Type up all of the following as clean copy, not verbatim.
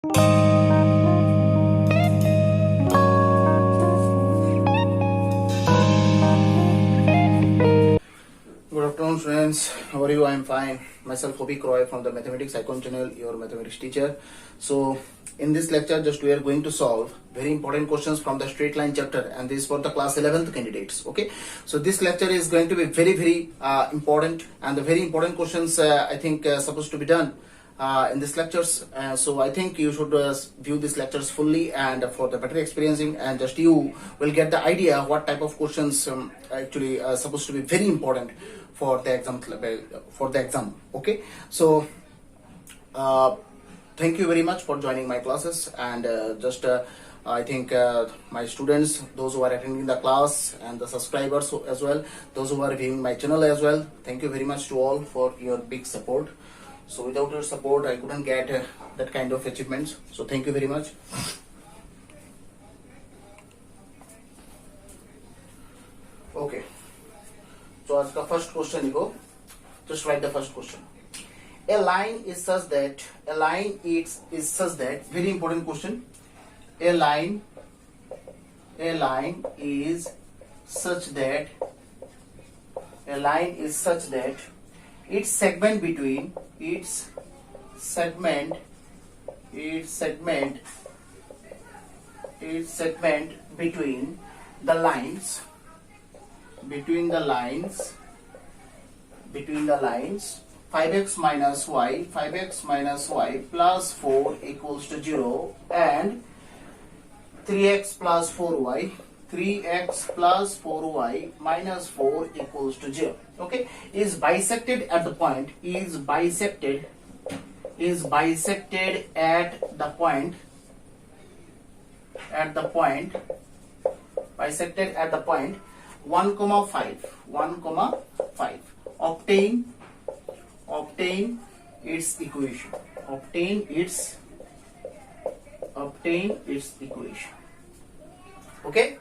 Good afternoon, friends. How are you? I am fine. Myself, Hobik Roy from the Mathematics Icon channel, your mathematics teacher. So, in this lecture, just we are going to solve very important questions from the straight line chapter, and this is for the class 11th candidates. Okay. So, this lecture is going to be very important, and the very important questions I think supposed to be done in these lectures. So I think you should view these lectures fully and for the better experiencing, and just you will get the idea what type of questions actually are supposed to be very important for the exam. Okay, so thank you very much for joining my classes, and I think my students, those who are attending the class, and the subscribers as well, those who are viewing my channel as well, thank you very much to all for your big support. So without your support, I couldn't get that kind of achievements. So thank you very much. Okay. So आज का first question go. Just write the first question. A line is such that very important question. A line is such that its segment between the lines 5x minus y plus 4 equals to 0 and 3x plus 4y minus 4 equals to 0. Okay, is bisected at the point bisected at the point 1,5. Obtain its equation. Okay,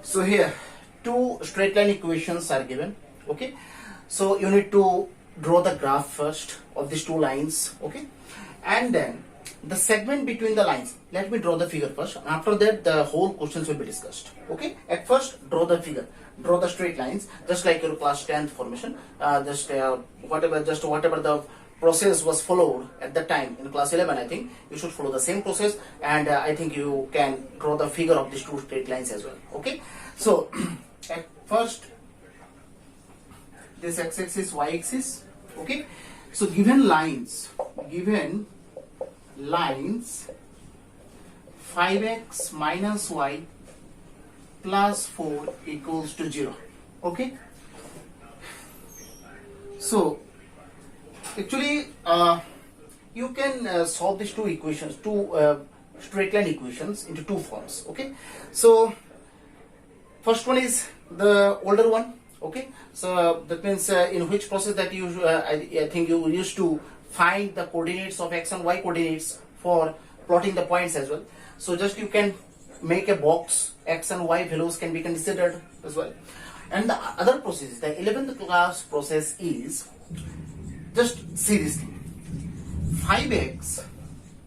so here two straight line equations are given. Okay, so you need to draw the graph first of these two lines. Okay, and then the segment between the lines. Let me draw the figure first, and after that the whole questions will be discussed. Okay, at first draw the figure, draw the straight lines, just like your class 10th formation. Whatever the process was followed at the time in class 11, I think you should follow the same process, and I think you can draw the figure of these two straight lines as well. Okay, so at first this x-axis, y-axis. Okay, so given lines 5x minus y plus 4 equals to 0. Okay, so actually you can solve these two straight line equations into two forms. Okay, so first one is the older one. Okay, so that means in which process that you I think you used to find the coordinates of x and y coordinates for plotting the points as well. So just you can make a box, x and y values can be considered as well. And the other process, the 11th class process, is just see this thing: 5x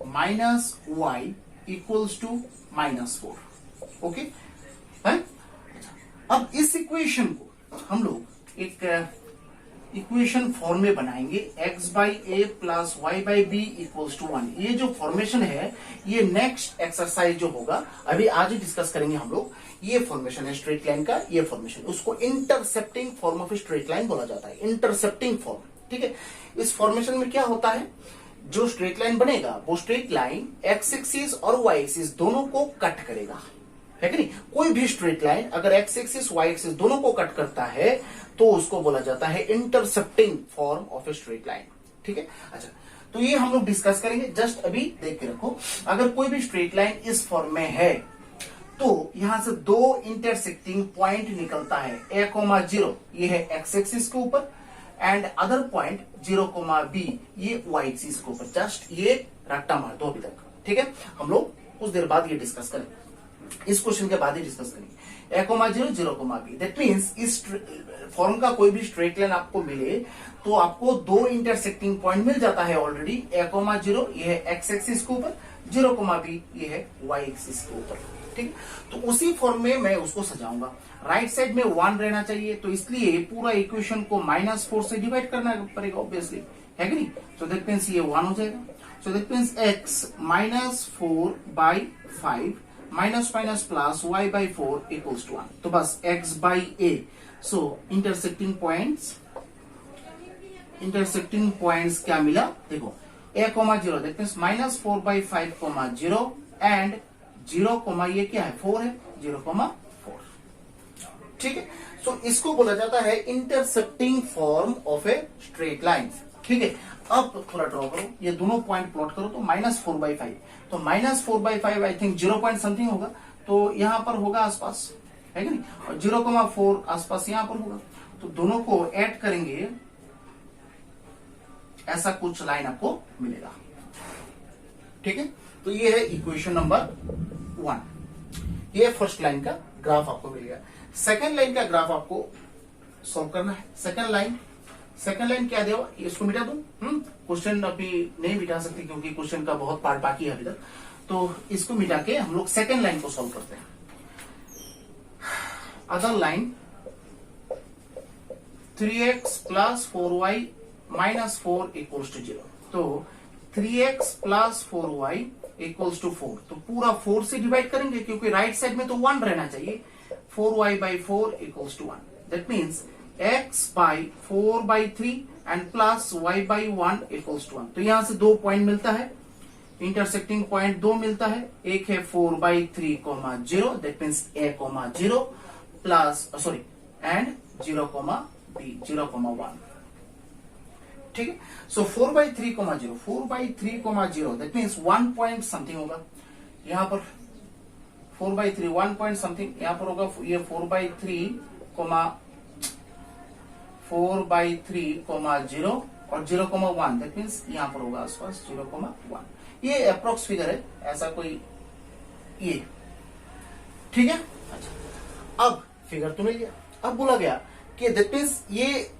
minus y equals to minus 4. Okay, अब इस equation को हम लोग एक equation form में बनाएंगे, x by a plus y by b equals to 1. ये जो फॉर्मेशन है, ये नेक्स्ट एक्सरसाइज जो होगा अभी आज ही डिस्कस करेंगे हम लोग. ये फॉर्मेशन है स्ट्रेट लाइन का, ये फॉर्मेशन, उसको intercepting form of straight line बोला जाता है. Intercepting form. ठीक है, इस फॉर्मेशन में क्या होता है, जो स्ट्रेट लाइन बनेगा वो स्ट्रेट लाइन एक्स एक्सिस और वाई एक्सिस दोनों को कट करेगा, है कि नहीं. कोई भी स्ट्रेट लाइन अगर एक्स एक्सिस वाई एक्सिस दोनों को कट करता है तो उसको बोला जाता है intercepting form of a straight line. ठीक है, अच्छा, तो ये हम लोग डिस्कस करेंगे. जस्ट अभी देख के रखो, अगर कोई भी स्ट्रेट लाइन इस फॉर्म में है तो यहां से दो इंटरसेक्टिंग पॉइंट निकलता है. a, 0 ये है एक्स एक्सिस के ऊपर, एंड अदर पॉइंट 0, b ये वाई एक्सिस के ऊपर. जस्ट ये रट्टा मार दो अभी तक. ठीक है, हम लोग कुछ देर बाद ये डिस्कस करेंगे. इस क्वेश्चन के बाद ही डिस्कस करेंगे। a comma 0 0 comma b, that means इस फॉर्म का कोई भी स्ट्रेट लाइन आपको मिले तो आपको दो इंटरसेक्टिंग पॉइंट मिल जाता है ऑलरेडी। a कोमा 0 ये है x एक्सिस के ऊपर, 0 कोमा b ये है y एक्सिस के ऊपर, ठीक। तो उसी फॉर्म में मैं उसको सजाऊंगा। राइट साइड में 1 रहना चाहिए, तो इसलिए पूरा इक्वेशन को -4 से डिवाइड करना पड़ेगा ऑब्वियसली, है कि नहीं। सो दैट मींस ये 1 हो जाएगा। So that means x -4/5 minus minus plus y by 4 equals to 1। तो बस x by a। So intersecting points क्या मिला देखो, a comma 0 that means -4/5 comma 0 and 0 comma ये क्या है 4 है, 0 कोमा 4, ठीक है। सो इसको बोला जाता है intersecting form of a straight line, ठीक है। अब थोड़ा ड्रॉ करो, ये दोनों पॉइंट प्लॉट करो तो -4/5, तो -4/5 आई थिंक 0 पॉइंट समथिंग होगा, तो यहां पर होगा आसपास, है कि नहीं, और 0,4 आसपास यहां पर होगा। तो दोनों को ऐड करेंगे, ऐसा कुछ लाइन आपको मिलेगा, ठीक है। तो ये है इक्वेशन नंबर 1। ये फर्स्ट लाइन का ग्राफ आपको मिल गया। सेकेंड लाइन का ग्राफ आपको सॉल्व करना है। सेकेंड लाइन क्या देगा, इसको मिटा दूं, क्वेश्चन अभी नहीं मिटा सकते क्योंकि क्वेश्चन का बहुत पार्ट बाकी है अभी तक, तो इसको मिटा के हम लोग सेकेंड लाइन को सॉल्व करते हैं। Other line 3x + 4y - 4 = 0। तो 3x + 4y = 4, तो पूरा 4 से डिवाइड करेंगे क्योंकि राइट साइड में तो 1 रहना चाहिए। 4y by 4 = 1, that means x by 4/3 and plus y by 1 = 1। तो यहां से 2 पॉइंट मिलता है, इंटरसेक्टिंग पॉइंट 2 मिलता है। एक है 4/3, 0 that means a, 0 plus and 0, b 0,1, ठीक है। सो 4/3, 0 4/3, 0 दैट मीन्स 1 पॉइंट समथिंग होगा यहां पर। 4/3 1 पॉइंट समथिंग यहां पर होगा। ये 4/3, 0 और 0,1 दैट मीन्स यहां पर होगा आसपास 0,1। ये अप्रोक्स फिगर है, ऐसा कोई ये, ठीक है। अच्छा, अब फिगर तो मिल गया। अब बोला गया कि दैट मीन्स ये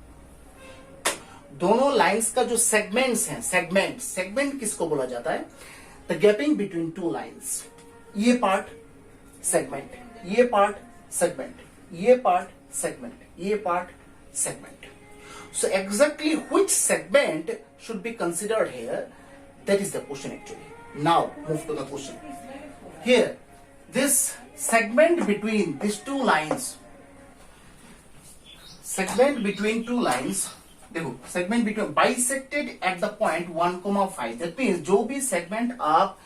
दोनों लाइंस का जो सेगमेंट्स हैं, सेगमेंट किसको बोला जाता है, the gapping between two lines. ये पार्ट सेगमेंट, ये पार्ट सेगमेंट, ये पार्ट सेगमेंट, ये part segment. So exactly which segment should be considered here? That is the question actually. Now move to the question. Here, this segment between these two lines, देखो segment between bisected at the point 1,5. That means जो भी segment आप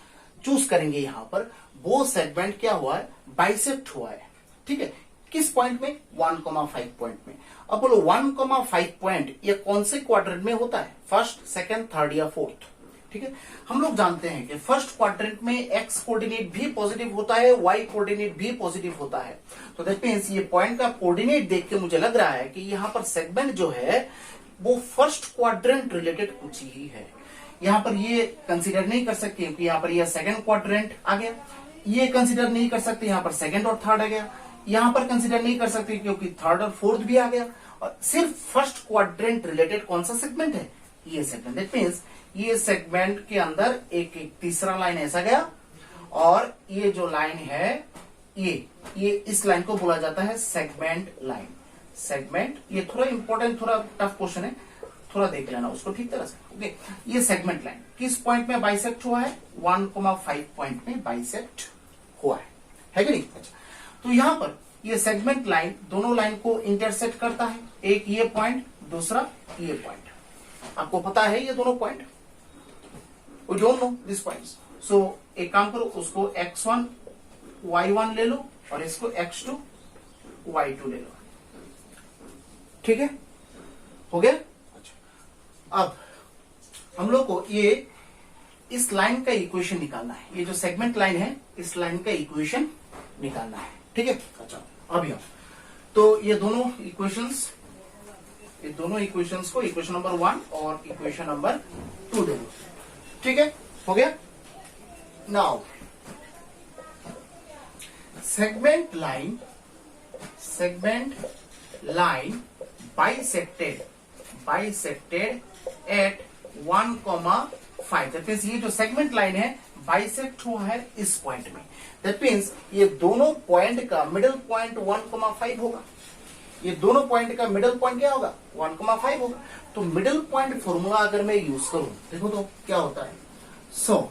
choose करेंगे यहां पर, वो segment क्या हुआ है, बाइसेक्ट हुआ है, ठीक है। किस पॉइंट में, 1,5 पॉइंट में। अब बोलो 1,5 पॉइंट ये कौन से क्वाड्रेंट में होता है, फर्स्ट, सेकंड, थर्ड या फोर्थ, ठीक है। हम लोग जानते हैं कि फर्स्ट क्वाड्रेंट में एक्स कोऑर्डिनेट भी पॉजिटिव होता है, वाई कोऑर्डिनेट भी पॉजिटिव होता है। तो दैट मींस ये पॉइंट का कोऑर्डिनेट देख के मुझे लग रहा है कि यहाँ पर सेगमेंट जो है वो फर्स्ट क्वाड्रेंट रिलेटेड कुछ ही है। यहाँ पर ये कंसिडर नहीं कर सकते क्योंकि यहाँ पर यह सेकंड क्वाड्रेंट आ गया। ये कंसिडर नहीं कर सकते, यहाँ पर सेकंड और थर्ड आ गया। यहां पर कंसिडर नहीं कर सकते क्योंकि थर्ड और फोर्थ भी आ गया। और सिर्फ फर्स्ट क्वाड्रेंट रिलेटेड कौन सा सेगमेंट है, ये सेगमेंट। दैट मींस ये सेगमेंट के अंदर एक तीसरा लाइन ऐसा गया, और ये जो लाइन है ये इस लाइन को बोला जाता है सेगमेंट लाइन। सेगमेंट, ये थोड़ा इंपॉर्टेंट, थोड़ा टफ क्वेश्चन है, थोड़ा देख लेना उसको ठीक तरह से। ओके, ये सेगमेंट लाइन किस पॉइंट में बाइसेक्ट हुआ है, 1,5 पॉइंट में बाइसेक्ट हुआ है कि नहीं। अच्छा, तो यहां पर ये सेगमेंट लाइन दोनों लाइन को इंटरसेक्ट करता है, एक ये पॉइंट, दूसरा ये पॉइंट। आपको पता है ये दोनों point, we don't know this points. So एक काम करो, उसको x1 y1 ले लो और इसको x2 y2 ले लो, ठीक है, हो गया। अच्छा, अब हम लोग को ये इस लाइन का इक्वेशन निकालना है। ये जो सेगमेंट लाइन है, इस लाइन का इक्वेशन निकालना है, ठीक है। अच्छा, अभी हम तो ये दोनों इक्वेशंस को इक्वेशन नंबर 1 और इक्वेशन नंबर 2 दे दो, ठीक है, हो गया। Now segment line bisected at 1,5. That means ये जो सेगमेंट लाइन है बाइसेक्ट हुआ है इस पॉइंट में. दैट मीन्स ये दोनों पॉइंट का मिडिल पॉइंट 1,5 होगा. ये दोनों पॉइंट का मिडिल पॉइंट क्या होगा? 1,5 होगा. तो मिडिल पॉइंट फॉर्मूला अगर मैं यूज करूं, देखो तो क्या होता है. So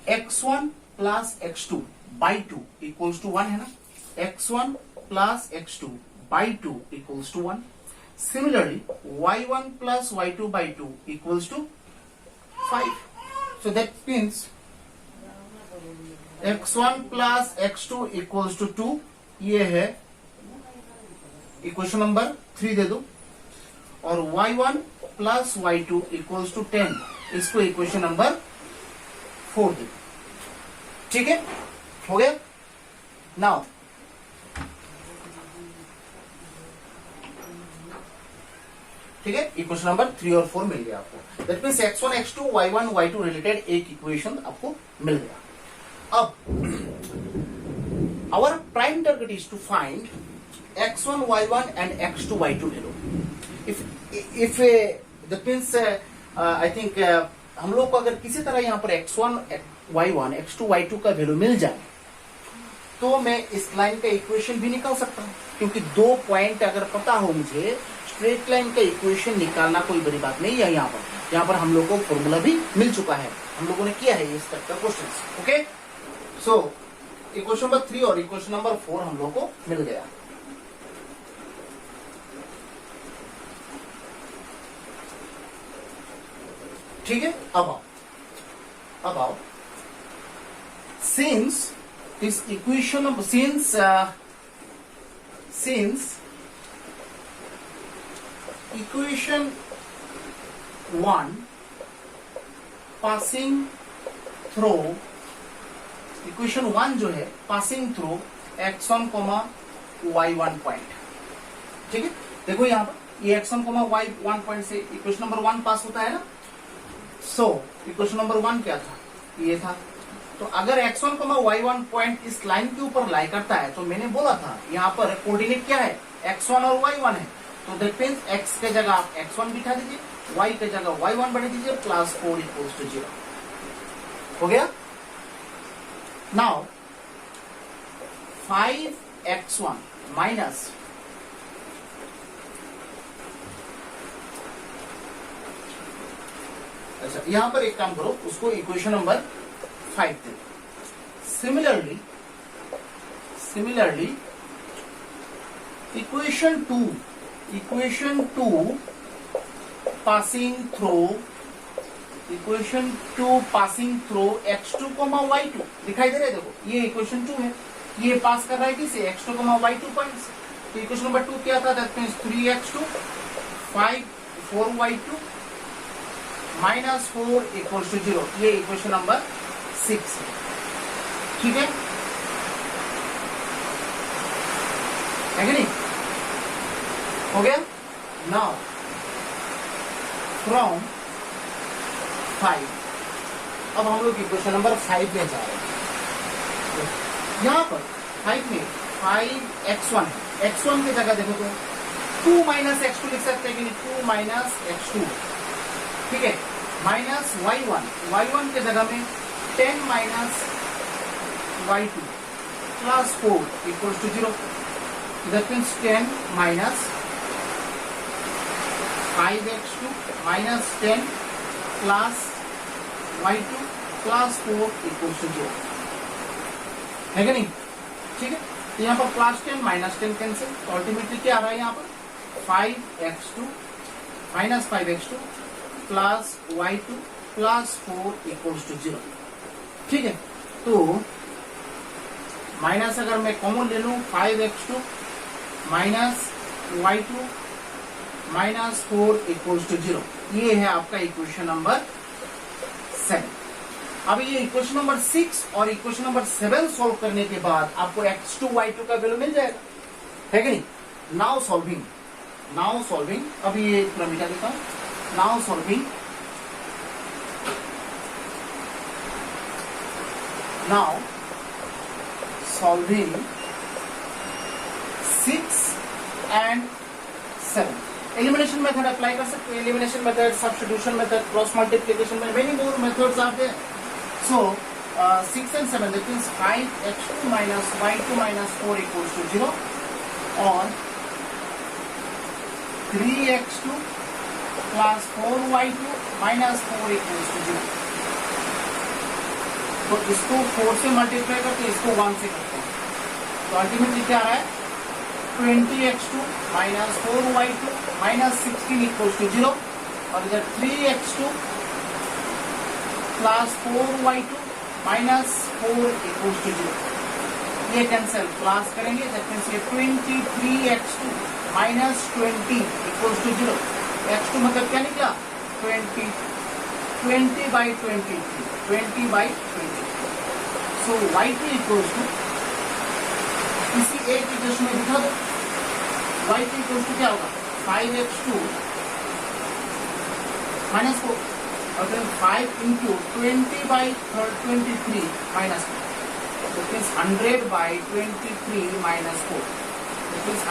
x1 plus x2 by 2 equals to 1 है ना. x1 plus x2 by 2 equals to 1. Similarly y1 plus y2 by 2 equals to 5. So that means x1 plus x2 equals to 2. ये है इक्वेशन नंबर 3 दे दो. और y1 plus y2 equals to 10, इसको equation number 4 दे. ठीक है, हो गया. नाउ ठीक है, इक्वेशन नंबर 3 और 4 मिल गया आपको. That means x1 x2 y1 y2 related एक इक्वेशन आपको मिल गया. अब our prime target is to find x1 y1 and x2 y2 value. if that means I think हम लोग को अगर किसी तरह यहाँ पर x1 y1 x2 y2 का वैल्यू मिल जाए तो मैं इस लाइन का इक्वेशन भी निकाल सकता हूँ. क्योंकि दो पॉइंट अगर पता हो मुझे, स्ट्रेट लाइन का इक्वेशन निकालना कोई बड़ी बात नहीं है. यहाँ पर हम लोग को फॉर्मूला भी मिल चुका है, हम लोगों ने किया है इस टाइप का question. Okay, so equation number 3 और इक्वेशन नंबर 4 हम लोग को मिल गया. ठीक है, अब आओ. Since this equation of since equation 1 passing through equation 1 जो है passing through x1, y1 point. ठीक है, देखो यहाँ पर ये x1, y1 पॉइंट से इक्वेशन नंबर 1 पास होता है ना. सो इक्वेशन नंबर 1 क्या था? ये था. तो अगर x1, y1 पॉइंट इस लाइन के ऊपर लाई करता है तो मैंने बोला था यहाँ पर कोऑर्डिनेट क्या है? x1 और y1 है. तो दैट मीन्स x के जगह आप x1 बिठा दीजिए, y के जगह y1 बढ़ा दीजिए, प्लस 4 इक्वल्स टू 0. हो गया. नाउ 5x1 माइनस अच्छा, यहां पर एक काम करो, उसको इक्वेशन नंबर 5 दे. Similarly equation 2 passing through x2, y2 दिखाई दे रहा है. देखो ये इक्वेशन 2 है, ये पास कर रहा है किसे? x2, y2 पॉइंट से. तो इक्वेशन नंबर 2 क्या था? That means 3x2 4y2 minus 4 equals to 0. ये इक्वेशन नंबर 6 है. ठीक है कि नहीं? हो गया. नाउ फ्रॉम 5, अब हम लोग इक्वेशन नंबर 5 में जा रहे हैं. तो यहां पर 5 में 5x1 है. x1 की जगह देखो तो 2 माइनस x2 लिख सकते हैं कि नहीं? 2 माइनस x2. ठीक है, माइनस y1 के जगह में 10 minus y2 plus 4 equals to 0. That means 10 minus 5x2 minus 10 plus y2 plus 4 equals to 0 है कि नहीं? ठीक है, तो यहाँ पर प्लस 10 माइनस 10 कैंसिल. तो अल्टीमेटली क्या आ रहा है यहाँ पर? 5x2 minus 5x2 plus y2 plus 4 equals to 0. ठीक है, तो माइनस अगर मैं कॉमन ले लूं 5x2 minus y2 minus 4 equals to 0. ये है आपका इक्वेशन नंबर 7. अब ये इक्वेशन नंबर 6 और इक्वेशन नंबर 7 सॉल्व करने के बाद आपको x2 y2 का वैल्यू मिल जाएगा, है कि नहीं? नाउ सॉल्विंग अभी ये पूरा मिटा देता हूं. Now solving now solving 6 and 7. Elimination method apply कर सकते हैं. Elimination method, substitution method, cross multiplication method, many more methods are there. So 6 and 7, that means 5x2 minus y2 minus 4 equals to 0, or 3x2 plus 4y2 minus 4 equals to 0. तो इसको 4 से multiply करके इसको 1 से करते हैं, तो अल्टीमेटली क्या आ रहा है 20x2 minus 4y2 minus 16 equals to 0, और इधर 3x2 plus 4y2 minus 4 equals to 0. ये कैंसिल, प्लस करेंगे, दैट मींस ये 23x2 minus 20 equals to 0. x2 मतलब क्या निकला 20 by 23, 20 by 23. So y2 equals to, इसी एक इक्वेशन में दिखा दो, y2 equals to क्या होगा 5x2 minus 4, और then 5 into 20 by 23 minus 4. That means 100 by 23 minus 4. That means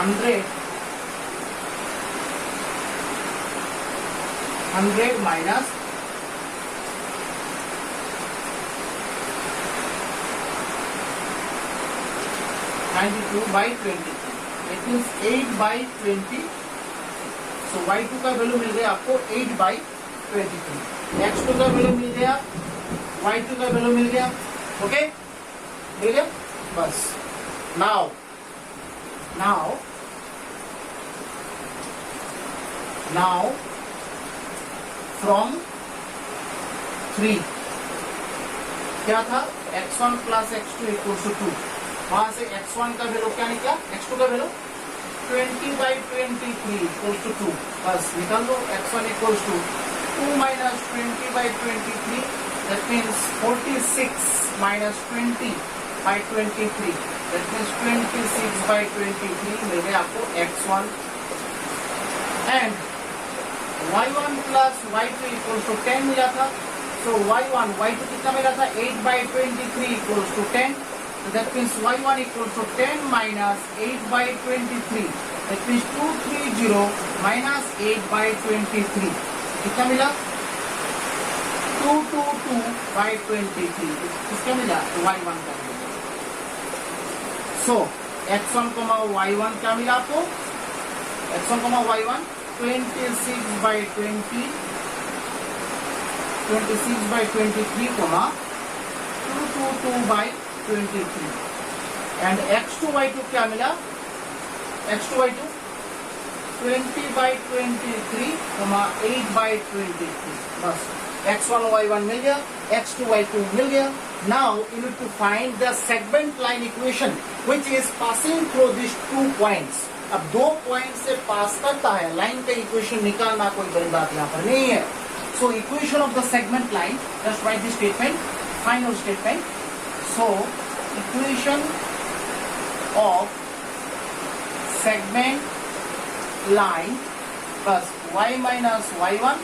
100 minus 92 by 23. That means 8 by 20. So y2 का वैल्यू मिल गया आपको 8 by 23. x2 का वैल्यू मिल गया, y2 का वैल्यू मिल गया. ओके, मिल गया बस. now from 3 क्या था x1 plus x2 equals to 2. वहां से x1 का वैल्यू क्या निकला, x2 का वैल्यू 20 by 23 equals to 2. बस निकाल दो. x1 equals to 2 minus 20 by 23, that means 46 minus 20 by 23, that means 26 by 23 मिल गया आपको x1. and y1 plus y2 equals to 10 मिला था. so y1 y2 कितना मिला था 8 by 23 equals to 10. so that means y1 equals to 10 minus 8 by 23, that means 230 minus 8 by 23 कितना मिला 222 by 23. किसका मिला y1 का. so x1 y1 क्या मिला आपको, x1 y1 26 by 20, 26 by 23 222 by 23. and x2 y2 क्या मिला, x2 y2 20 by 23 8 by 23. बस x1 y1 मिल गया, x2 y2 मिल गया. now you need to find the segment line equation which is passing through these 2 points. अब 2 point से पास करता है, line का इक्वेशन निकालना कोई बड़ी बात यहाँ पर नहीं है. So equation of the segment line, just right this statement, final statement. So equation of segment line बस y minus y1,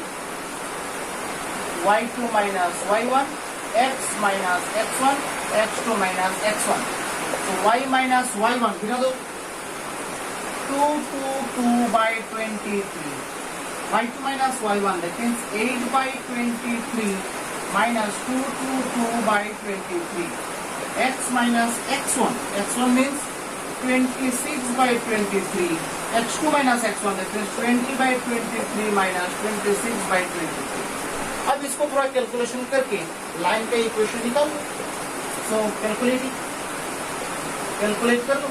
y2 minus y1, x minus x1, x2 minus x1. so y minus y1 गिना दो 222 by 23. y2 minus y1, that means 8 by 23 minus 222 by 23. x minus x1, x1 means 26 by 23. x2 minus x1, that means 20 by 23 minus 26 by 23. अब इसको पूरा calculation करके line का equation निकाल लो. सो calculate कर लो,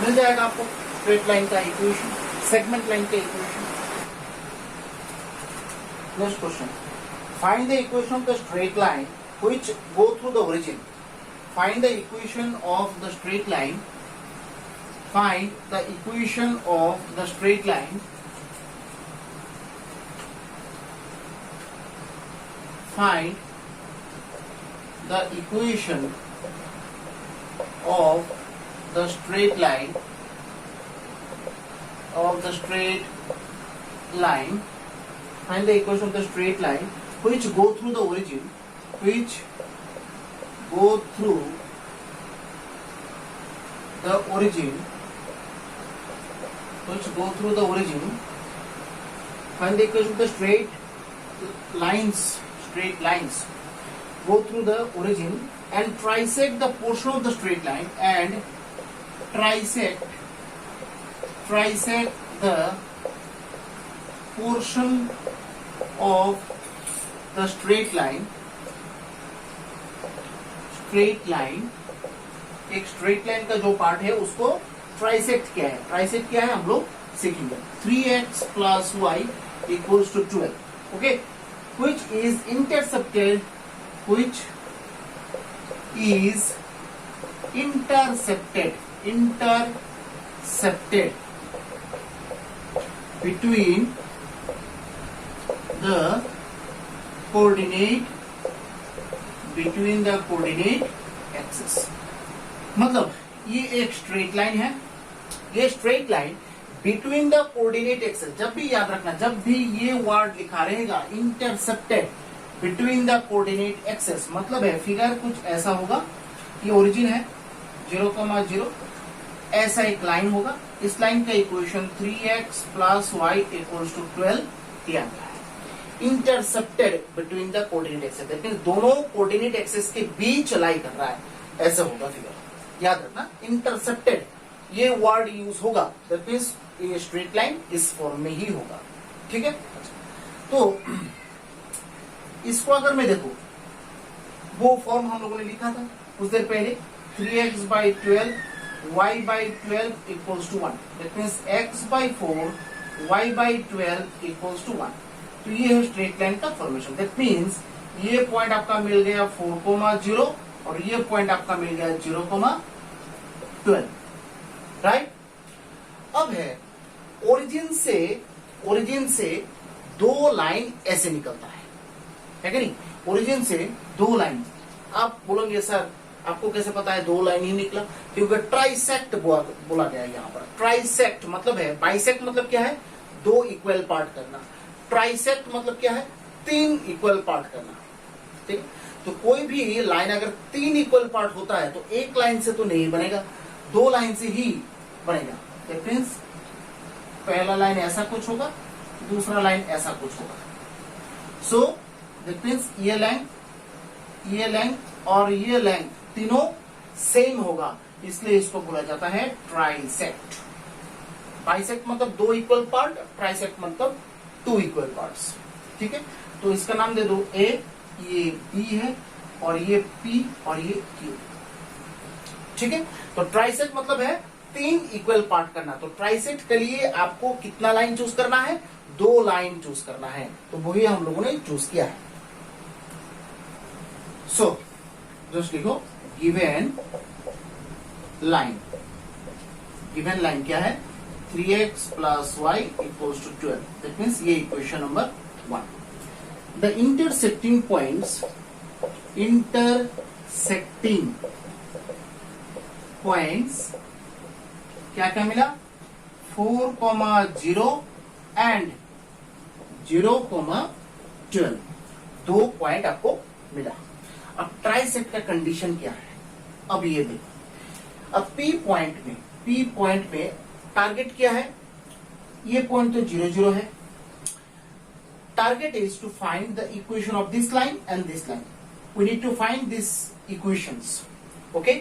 मिल जाएगा आपको स्ट्रेट लाइन का इक्वेशन, सेगमेंट लाइन का equation. Next question, find the equation of the straight line which go through the origin. Find the equation of the straight line. Find the equation of the straight line. Find the equation of the straight line Find the equation of the straight line which go through the origin, the origin, which go through the origin, find the equation of the straight lines go through the origin and trisect the portion of the straight line and trisect the portion of the straight line, एक straight line का जो part है उसको trisect क्या है हम लोग सीखेंगे. 3x plus y equals to 12. Okay, which is intercepted between the coordinate axis. मतलब ये एक स्ट्रेट लाइन है, ये straight line between the coordinate axes. जब भी याद रखना, जब भी ये वर्ड लिखा रहेगा intercepted between the coordinate axes, मतलब है फिगर कुछ ऐसा होगा. ये ओरिजिन है 0,0, ऐसा एक लाइन होगा. इस लाइन का equation 3x plus y equals to 12 दिया गया है. Intercepted between the coordinate axes, that means दोनों कोऑर्डिनेट एक्सेस के बीच लाई कर रहा है, ऐसा होगा फिगर. याद रखना, इंटरसेप्टेड ये वर्ड यूज होगा, दैट मींस ये स्ट्रेट लाइन इस फॉर्म में ही होगा. ठीक है, तो इसको अगर मैं देखो, वो फॉर्म हम लोगों ने लिखा था कुछ देर पहले, 3x by 12 y by 12 equals to 1. That means x by 4 y by 12 equals to 1. तो ये है स्ट्रेट लाइन का फॉर्मेशन. दैट मींस ये पॉइंट आपका मिल गया 4,0 और ये पॉइंट आपका मिल गया 0,12. राइट. अब है ओरिजिन से दो लाइन ऐसे निकलता है कि नहीं. ओरिजिन से दो लाइन. आप बोलोगे सर आपको कैसे पता है दो लाइन ही निकला? क्योंकि ट्राइसेक्ट बोला गया है यहाँ पर. ट्राइसेक्ट मतलब है, बाइसेक्ट मतलब क्या है, दो इक्वल पार्ट करना. ट्राइसेक्ट मतलब क्या है, तीन इक्वल पार्ट करना. ठीक है, तो कोई भी लाइन अगर तीन इक्वल पार्ट होता है तो एक लाइन से तो नहीं बनेगा, दो लाइन से ही बनेगा. दैट मींस पहला लाइन ऐसा कुछ होगा, दूसरा लाइन ऐसा कुछ होगा. सो दैट मींस ये लेंथ और ये लेंथ तीनों सेम होगा, इसलिए इसको बोला जाता है ट्राइसेक्ट. बाइसेक्ट मतलब दो इक्वल पार्ट, ट्राइसेक्ट मतलब टू इक्वल पार्ट्स. ठीक है, तो इसका नाम दे दो ए, ये बी है और ये पी और ये क्यू. ठीक है, तो ट्राइसेक्ट मतलब है तीन इक्वल पार्ट करना. तो ट्राइसेक्ट के लिए आपको कितना लाइन चूज करना है, दो लाइन चूज करना है. तो वही हम लोगों ने चूज किया है. सो जस्ट लिखो गिवन लाइन क्या है, 3x plus y equals to 12. That means ये equation number 1. The intersecting points क्या मिला, 4,0 एंड 0,12. दो पॉइंट आपको मिला. अब ट्राइसेक्ट का कंडीशन क्या है, अब ये देखो. अब P पॉइंट में टारगेट क्या है, ये पॉइंट तो 0,0 है. Target is to find the equation of this line and this line. We need to find this equations. Okay,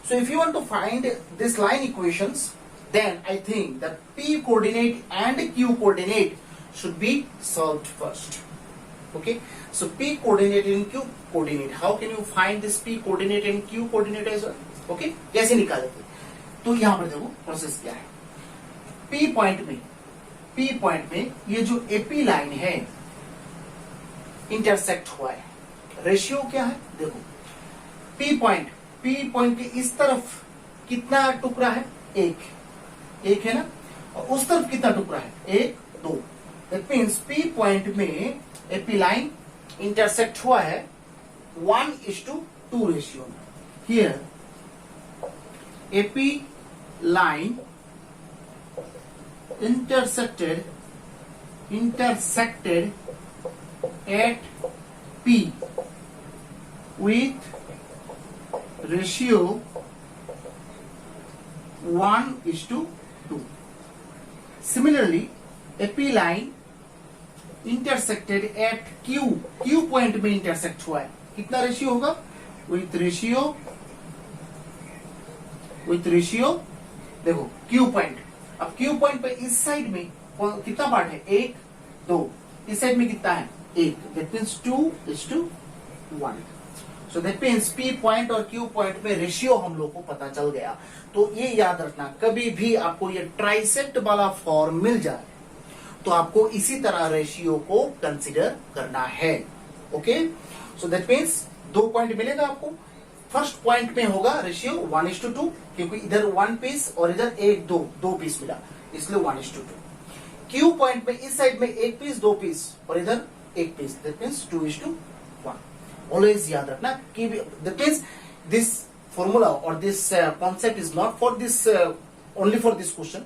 so if you want to find this line equations, then I think that P coordinate and Q coordinate should be solved first. Okay, so P coordinate and Q coordinate, how can you find this P coordinate and Q coordinate as well? Okay, कैसे निकालेंगे? तो यहाँ पर देखो process क्या है. P point में ये जो AP लाइन है इंटरसेक्ट हुआ है. रेशियो क्या है देखो, P पॉइंट के इस तरफ कितना टुकड़ा है, एक है ना, और उस तरफ कितना टुकड़ा है, 1, 2. दैट मीन्स P पॉइंट में AP लाइन इंटरसेक्ट हुआ है 1:2 रेशियो में. Here AP line intersected at P with ratio 1:2. Similarly, AP line intersected at Q point में इंटरसेक्ट हुआ है, कितना रेशियो होगा? विथ रेशियो देखो Q पॉइंट, अब Q पॉइंट पे इस साइड में कितना पार्ट है? 1 2, इस साइड में कितना है? 1, that means 2:1. So that means P point और Q पॉइंट में रेशियो हम लोग को पता चल गया. तो ये याद रखना, कभी भी आपको ये ट्राइसेप्ट वाला फॉर्म मिल जाए तो आपको इसी तरह रेशियो को कंसीडर करना है. Okay, so that means 2 point मिलेगा आपको. फर्स्ट पॉइंट में होगा रेशियो 1:2, क्योंकि इधर 1 पीस और इधर 2 पीस मिला, इसलिए 1:2. Q पॉइंट में इस साइड में 1 पीस 2 पीस और इधर 1 पीस, दैट मीन्स 2:1. ऑलवेज याद रखना कि that means this formula or this concept is not for this only for this question.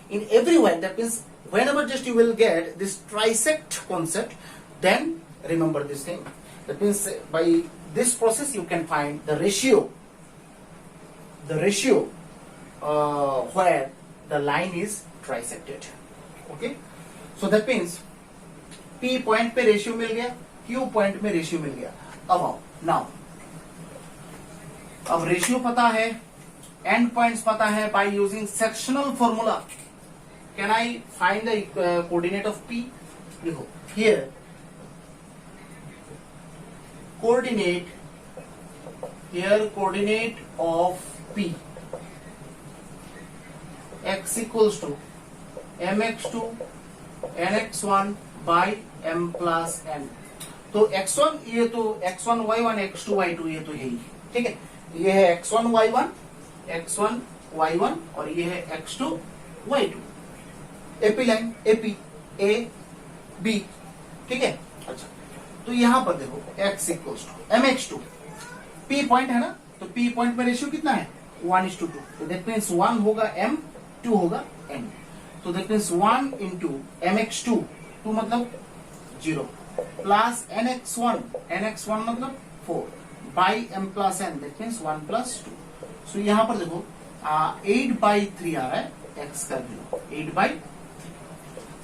In everywhere, that means whenever just you will get this trisect concept, then remember this thing. That means by this process you can find the ratio where the line is trisected. Okay, so that means P point पे ratio मिल गया, Q point में ratio मिल गया. अब आओ now, अब ratio पता है, and points पता है. By using sectional formula can I find the coordinate of P. देखो here coordinate of P x equals to mx2 nx1 by m plus n. तो x1 ये तो x1 y1 x2 y2 ये तो यही, ठीक है. ये है x1 y1 और ये है x2 y2. AP line AP A B, ठीक है. अच्छा, तो यहां पर देखो x equals to mx2, P point है ना, तो P पॉइंट में रेशियो कितना है? 1:2. तो दैट मीन्स 1 होगा m, 2 होगा n. तो दैट मीन्स 1 इंटू mx2, 2 मतलब 0, प्लस nx1 मतलब 4 by m plus n, that means 1 + 2. So यहां पर देखो 8/3 आ रहा है x का वैल्यू, 8/3.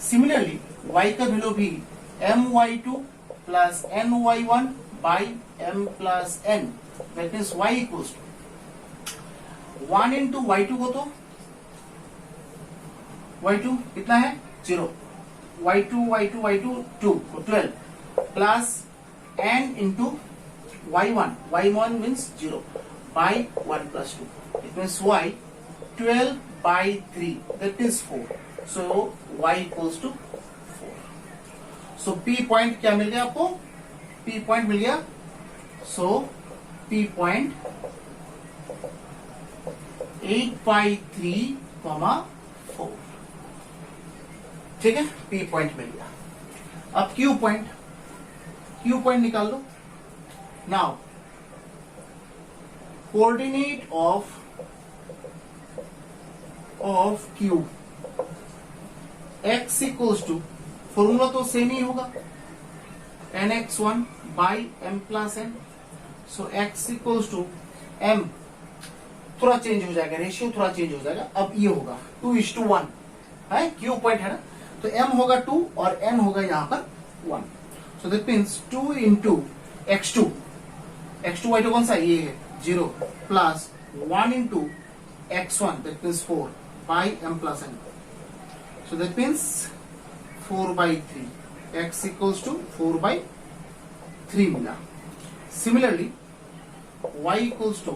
सिमिलरली y का वैल्यू भी my2 plus ny1 by m plus n, that means y equals to 1 into y2 को, तो y2 कितना है? 0, y2 2 12 plus n into y1 means 0 by 1 + 2. It means y 12/3, that is 4. So y equals to 4. So P point क्या मिल गया आपको? P point मिल गया. So P point 8/3, 4. ठीक है, P point मिल गया. अब Q point निकाल लो. Now, coordinate of Q x equals to, formula तो सेम ही होगा, nx1 by m plus n. So x equals to m, थोड़ा चेंज हो जाएगा, रेशियो थोड़ा चेंज हो जाएगा. अब ये होगा 2:1 है, Q पॉइंट है ना, तो m होगा 2 और n होगा यहां पर 1. सो that means 2 into x2 y2 कौन सा? ये है 0, plus 1 into x1, that means 4 by m plus n. So that means 4/3, x equals to 4/3 मिला. Similarly y equals to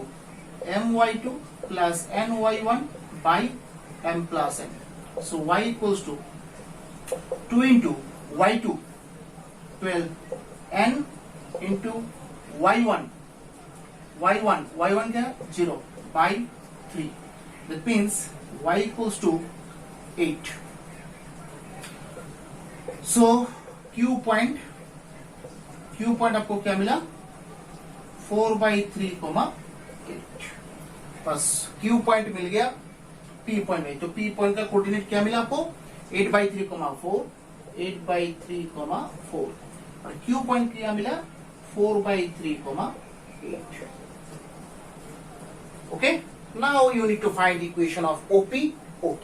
my2 plus ny1 by m plus n. So y equals to 2 into y2 12 n into y1 क्या है? 0 by 3. That means y equals to 8. So Q point आपको क्या मिला? 4/3, 8. बस Q point मिल गया P point में. तो P point का कोऑर्डिनेट क्या मिला आपको? 8/3, 4, 8/3, 4. और Q point क्या मिला? 4/3, 8. Okay, Now you need to find equation of OP, OQ.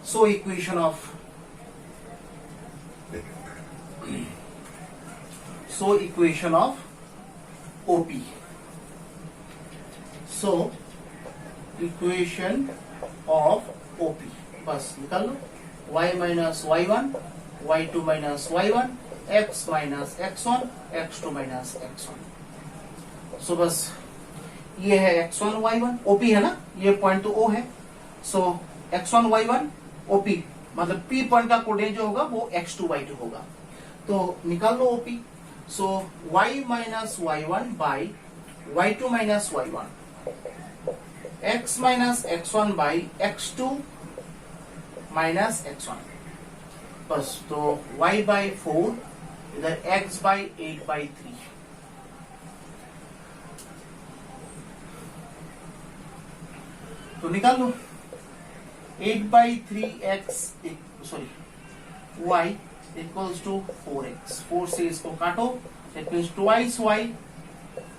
So equation of OP. So equation of OP बस निकाल लो, y minus y1, y2 minus y1, x minus x1, x2 minus x1. So बस ये है x1 y1 OP है ना, ये point तो O है. सो x1 y1 OP मतलब P पॉइंट का कोऑर्डिनेट जो होगा वो x2 y2 होगा. तो निकाल लो OP. So y minus y1 by y2 minus y1, x minus x1 by x2 minus x1. बस तो y by 4 इधर x by 8 by 3. तो निकाल लो 8 by 3x y equals to 4x. 4 से इसको काटो, that means twice y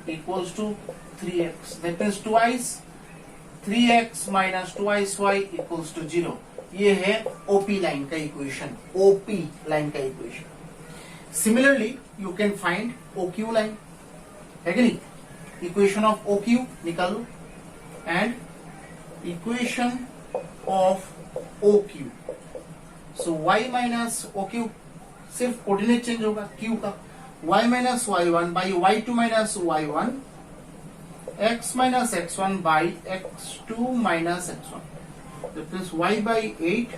equals to 3x. That means twice 3x minus twice y equals to 0. ये है OP लाइन का इक्वेशन, OP लाइन का equation. Similarly you can find OQ line, है कि नहीं? इक्वेशन ऑफ OQ निकालो and equation of OQ. So y minus OQ सिर्फ coordinate change होगा Q का. y minus y1 by y2 minus y1, x minus x1 by x2 minus x1. That means y by 8,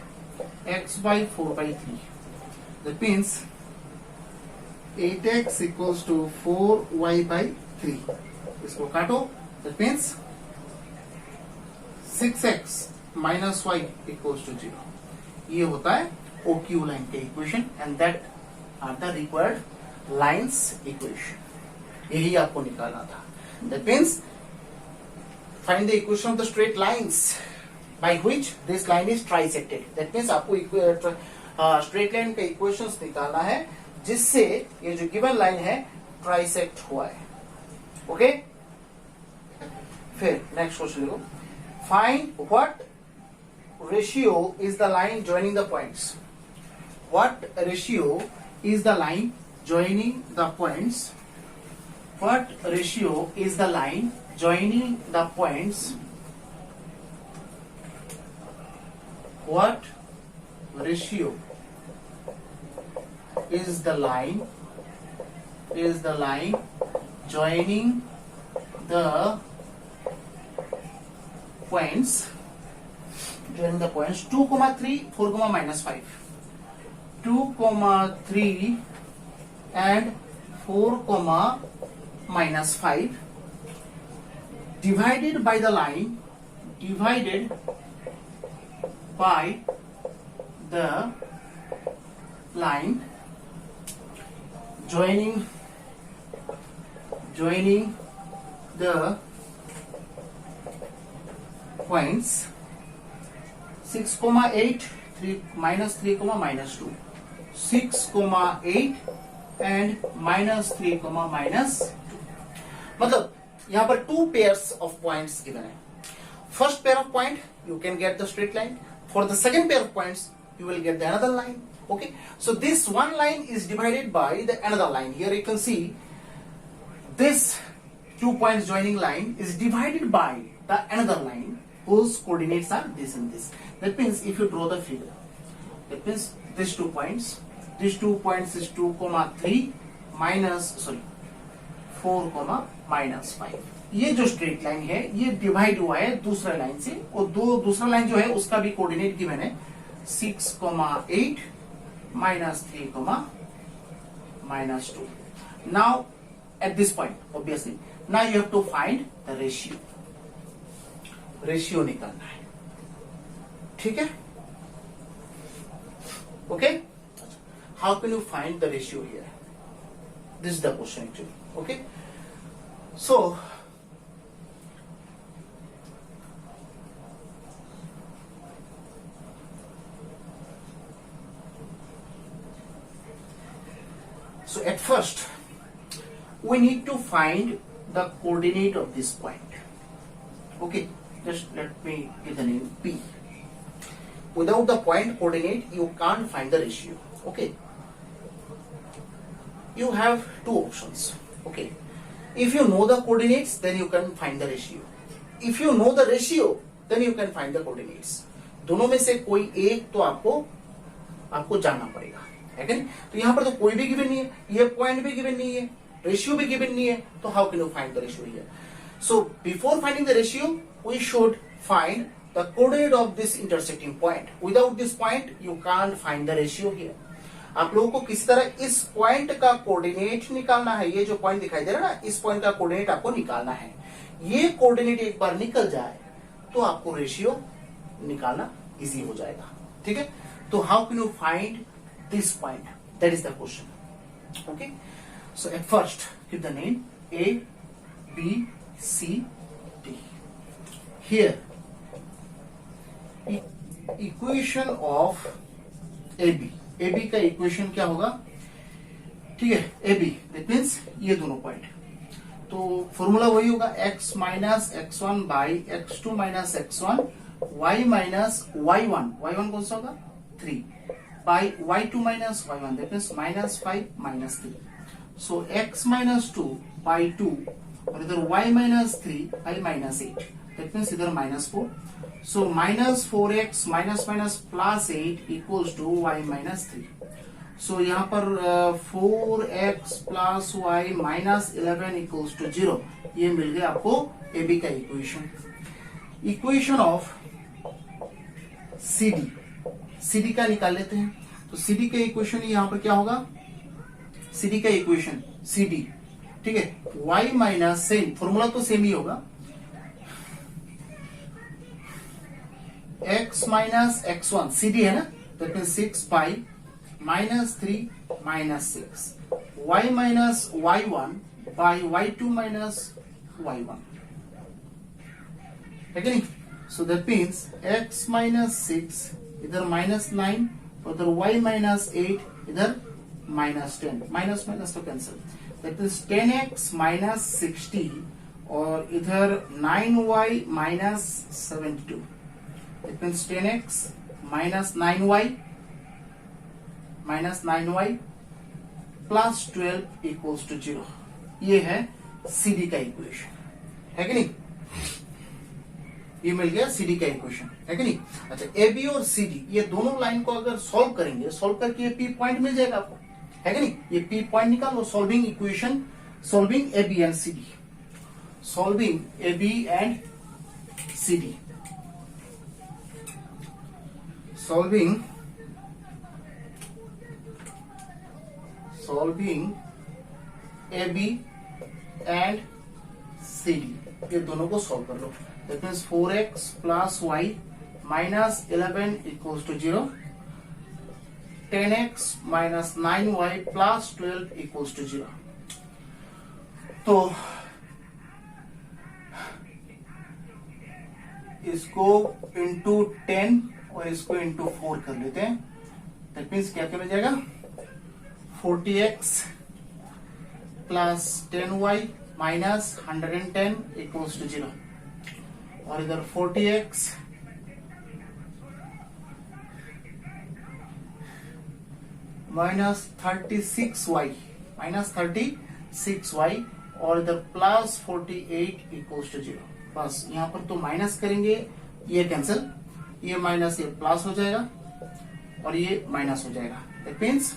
x by 4 by 3. That means 8x equals to 4y by 3. इसको काटो, that means 6x minus y equals to 0. ये होता है OQ line के equation and that are the required lines equation. यही आपको निकालना था. That means find the equation of the straight lines by which this line is trisected. That means आपको straight line का इक्वेशंस निकालना है जिससे ये जो गिवन लाइन है ट्राइसेक्ट हुआ है. ओके, फिर नेक्स्ट क्वेश्चन देखो. Find what ratio is the line joining the points. What ratio is the line joining the points? What ratio is the line joining the points? What ratio is the line joining the points 2, 3, 4, minus 5. 2, 3 and 4, minus 5 divided by the line joining the points 6, 8, 3, minus 3, minus 2, 6, 8 and minus 3, minus 2. मतलब यहाँ पर 2 pairs of points given है. First pair of point you can get the straight line. For the second pair of points you will get the another line. Okay, so this one line is divided by the another line. Here you can see this 2 points joining line is divided by the another line whose coordinates are this and this. That means if you draw the figure, that means these 2 points is 2, 3 minus 4, minus 5. ये जो straight line है ये divide हुआ है दूसरा line से, और दूसरा लाइन जो है उसका भी कोऑर्डिनेट गिवन है 6, 8 minus 3, minus 2. Now at this point obviously now you have to find the ratio. Ratio निकालना है. ठीक है? Okay, how can you find the ratio here? This is the question actually. Okay, so at first we need to find the coordinate of this point. Okay, just let me give the name P. Without the point coordinate, you can't find the ratio. Okay. You have two options. Okay. If you know the coordinates, then you can find the ratio. If you know the ratio, then you can find the coordinates. दोनों में से कोई एक तो आपको जानना पड़ेगा, है कि नहीं? तो यहाँ पर तो कोई भी गिवन नहीं है, ये पॉइंट भी गिवन नहीं है, रेशियो भी गिवन नहीं है, तो how can you find the ratio here? So before finding the ratio, we should find the coordinate of this intersecting point. Without this point, you can't find the ratio here. आप लोगों को किसी तरह इस point का coordinate निकालना है। ये जो पॉइंट दिखाई दे रहा है ना, इस पॉइंट का कोऑर्डिनेट आपको निकालना है। ये कोऑर्डिनेट एक बार निकल जाए तो आपको रेशियो निकालना इजी हो जाएगा। ठीक है, तो how can you find this point? That is the question. Okay, so at first give the name A, B, C, D. Here, equation of AB का इक्वेशन क्या होगा? ठीक है, AB दैट मीन्स ये दोनों पॉइंट, तो फॉर्मूला वही होगा x minus x1 by x2 minus x1 y minus y1 कौन सा होगा? 3 by y2 minus y1 that means minus 5 minus 3. So x minus 2 by 2 और इधर y minus 3 by minus 8 that means इधर minus 4. So minus 4x minus minus plus 8 equals to y minus 3. So यहाँ पर 4x plus y minus 11 equals to 0. ये मिल गया आपको AB का equation. Equation of CD का निकाल लेते हैं. तो CD का इक्वेशन यहाँ पर क्या होगा? CD का इक्वेशन CD, ठीक है, y माइनस सेम फॉर्मूला तो सेम ही होगा, x माइनस x1 CD है ना, that means 6 pi minus 3 minus 6 y minus y1 by y2 minus y1, है कि नहीं? सो दैट मीन्स x माइनस 6 इधर माइनस 9 और इधर y माइनस 8 इधर माइनस 10. माइनस माइनस तो cancel, that means 10x minus 60 और इधर 9y minus 72. That means 10x minus 9y minus 9y plus 12 equals to 0. ये है CD का इक्वेशन, है कि नहीं? ये मिल गया CD का इक्वेशन, है कि नहीं? अच्छा, AB और CD ये दोनों लाइन को अगर सॉल्व करेंगे, सॉल्व करके ये P पॉइंट मिल जाएगा आपको, है कि नहीं? ये P पॉइंट निकालो. Solving equation, solving AB and CD, solving AB and CD, solving AB and CD, ये दोनों को सॉल्व कर लो. That means 4x plus y minus 11 equals to 0, 10x minus 9y plus 12 equals to 0. तो इसको into 10 और इसको इंटू 4 कर लेते हैं. दैट मीन्स क्या क्या मिल जाएगा? 40x plus 10y minus 110 equals to 0 और इधर 40x माइनस 36y और इधर प्लस 48 इक्वल्स टू 0. बस यहाँ पर तो माइनस करेंगे, ये कैंसिल, ये माइनस ये प्लस हो जाएगा और ये माइनस हो जाएगा. दैट मीन्स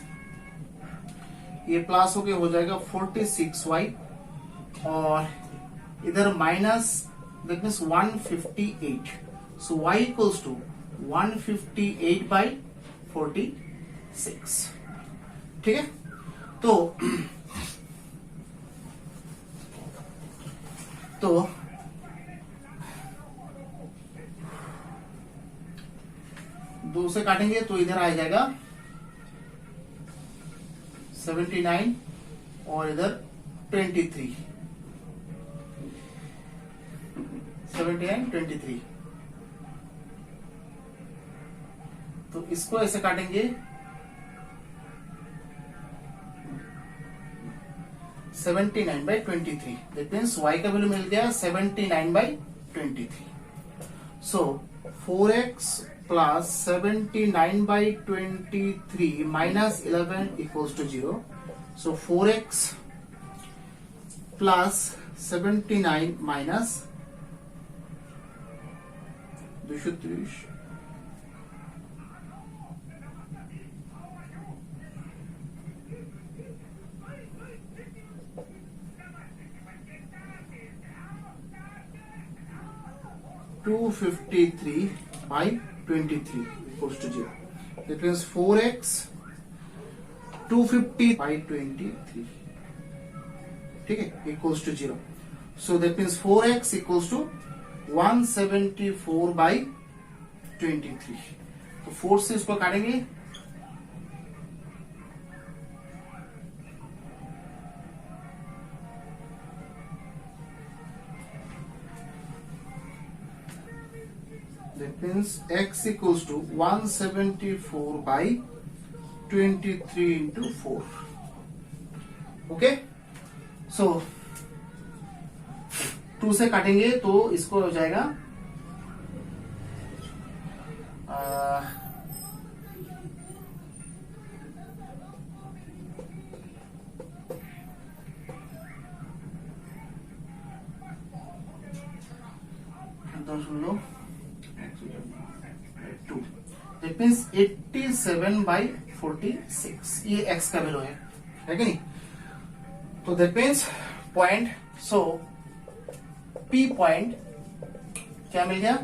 ये प्लस होके हो जाएगा 46y और इधर minus, that means 158. So y equals to 158 by 46. ठीक है, तो 2 से काटेंगे तो इधर आ जाएगा 79 और इधर 23, 79 23. तो इसको ऐसे काटेंगे 79 बाई 23. दैट मीन्स y का वैल्यू मिल गया 79 by 23. So 4x plus 79/23 minus 11 equals to 0. So 4x plus 79 minus 230 253/23 equals to 0. That means 4x 250/23. ठीक है, equals to 0. So that means 4x equals to 174/23. तो 4 से इसको काटेंगे, that means x equals to 174/23 into 4. Okay, सो 2 से काटेंगे तो इसको हो जाएगा सुन लो 2. That means 87/46. ये x का वैल्यू है कि नहीं? तो that means point, so p point क्या मिल गया?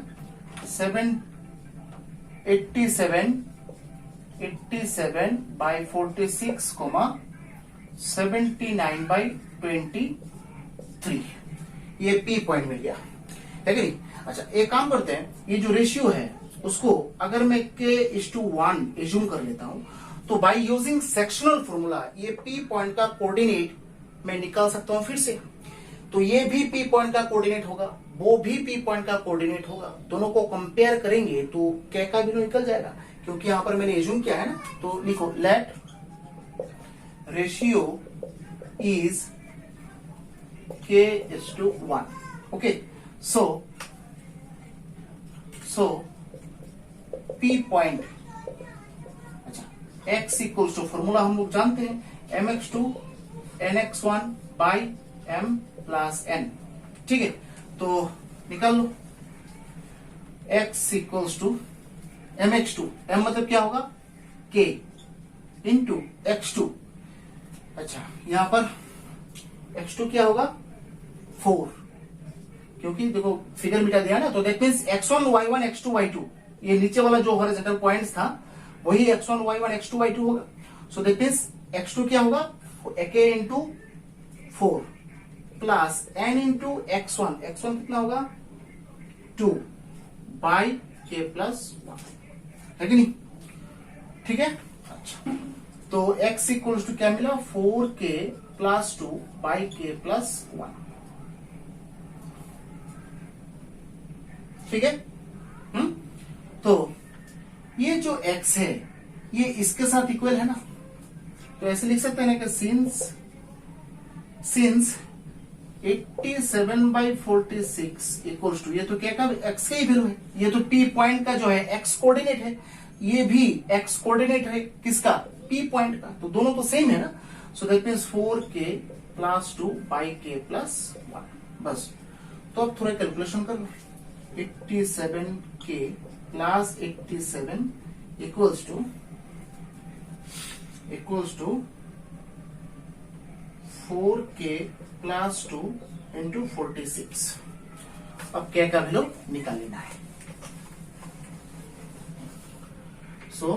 87/46, 79/23. ये p पॉइंट मिल गया है कि नहीं? अच्छा, एक काम करते हैं, ये जो रेशियो है उसको अगर मैं k:1 एज्यूम कर लेता हूं तो बाय यूजिंग सेक्शनल फॉर्मूला ये p पॉइंट का कोऑर्डिनेट मैं निकाल सकता हूं फिर से. तो ये भी p पॉइंट का कोऑर्डिनेट होगा, वो भी p पॉइंट का कोऑर्डिनेट होगा. दोनों को कंपेयर करेंगे तो k का वैल्यू निकल जाएगा, क्योंकि यहां पर मैंने एज्यूम किया है ना. तो लिखो, let ratio is k:1. Okay, so p point, अच्छा, x इक्वल्स टू, फॉर्मूला हम लोग जानते हैं, mx2 nx1 by m plus n. ठीक है, तो निकाल लो x equals to mx2, m मतलब क्या होगा? k into x2. अच्छा, यहां पर x2 क्या होगा? 4, क्योंकि देखो फिगर मिटा दिया ना. तो that means x1 y1 x2 y2, ये नीचे वाला जो हॉरिजॉन्टल पॉइंट्स था वही x1 y1 x2 y2 होगा. सो दैट मींस x2 क्या होगा? k into 4 plus n into x1. x1 कितना होगा? 2 बाई k प्लस 1, है कि नहीं? ठीक है. अच्छा, तो x इक्वल्स टू क्या मिला? 4k plus 2 by k plus 1. ठीक है. तो ये जो x है ये इसके साथ इक्वल है ना, तो ऐसे लिख सकते हैं ना कि सिंस 87/46 इक्वल्स टू, ये तो क्या का x का ही वैल्यू है, ये तो p पॉइंट का जो है x कोऑर्डिनेट है, ये भी x कोऑर्डिनेट है किसका? p पॉइंट का. तो दोनों तो सेम है ना. So that means 4k plus 2 by k plus 1. बस, तो अब थोड़ा कैलकुलेशन कर लो. 87k plus 87 equals to 4k plus 2 into 46. अब k का वैल्यू निकाल लेना है. So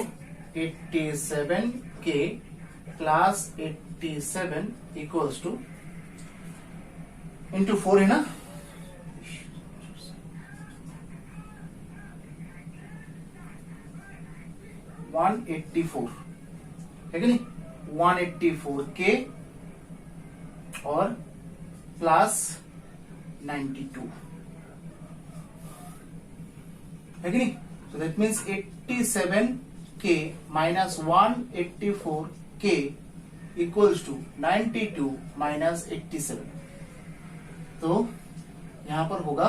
87k plus 87 equals to into 4 है ना, 184 है कि नहीं? 184k और प्लस 92 है कि नहीं? So that means 87k minus 184k equals to 92 minus 87. तो यहां पर होगा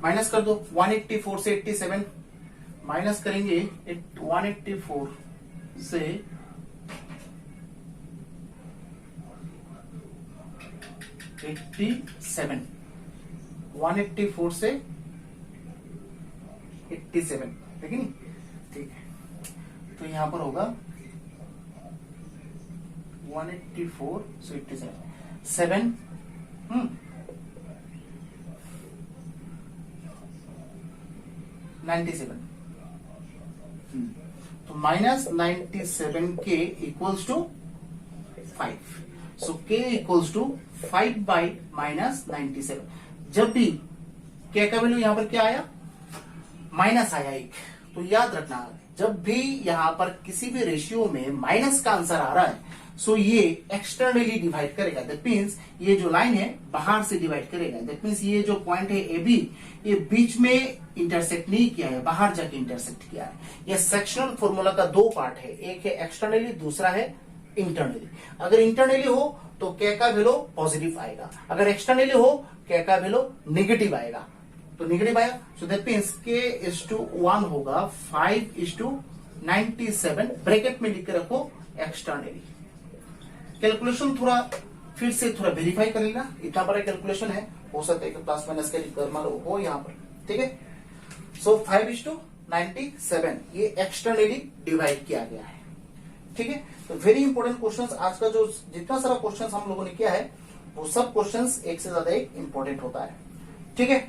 माइनस कर दो 184 से 87, माइनस करेंगे 184 से 87, 184 से 87, ठीक है नहीं, ठीक है। तो यहां पर होगा 184 से 87, 7 97, तो माइनस 97 के इक्वल्स टू 5, सो के इक्वल्स टू 5 बाई माइनस 97। जब भी के का वैल्यू यहां पर क्या आया, माइनस आया एक, तो याद रखना जब भी यहां पर किसी भी रेशियो में माइनस का आंसर आ रहा है, सो ये एक्सटर्नली डिवाइड करेगा। दैट मीन्स ये जो लाइन है बाहर से डिवाइड करेगा। दैट मीन्स ये जो पॉइंट है ए बी, ये बीच में इंटरसेक्ट नहीं किया है, बाहर जाके इंटरसेक्ट किया है। ये सेक्शनल फॉर्मूला का दो पार्ट है, एक है एक्सटर्नली, दूसरा है इंटरनली। अगर इंटरनली हो तो के का वैल्यू पॉजिटिव आएगा, अगर एक्सटर्नली हो के का वैल्यू नेगेटिव आएगा। तो नेगेटिव आया, सो दैट मीन्स के इज टू 1 होगा 5:97, ब्रैकेट में लिख के रखो एक्सटर्नली। कैलकुलेशन थोड़ा फिर से थोड़ा वेरीफाई कर लेना, इतना बड़ा कैलकुलेशन है, हो सकता है कि प्लस माइनस के हो यहाँ पर, ठीक है। सो 5:97 ये एक्सटर्नली डिवाइड किया गया है, ठीक है। तो वेरी इंपॉर्टेंट क्वेश्चंस, आज का जो जितना सारा क्वेश्चंस हम लोगों ने किया है वो सब क्वेश्चंस एक से ज्यादा एक इंपॉर्टेंट होता है, ठीक है,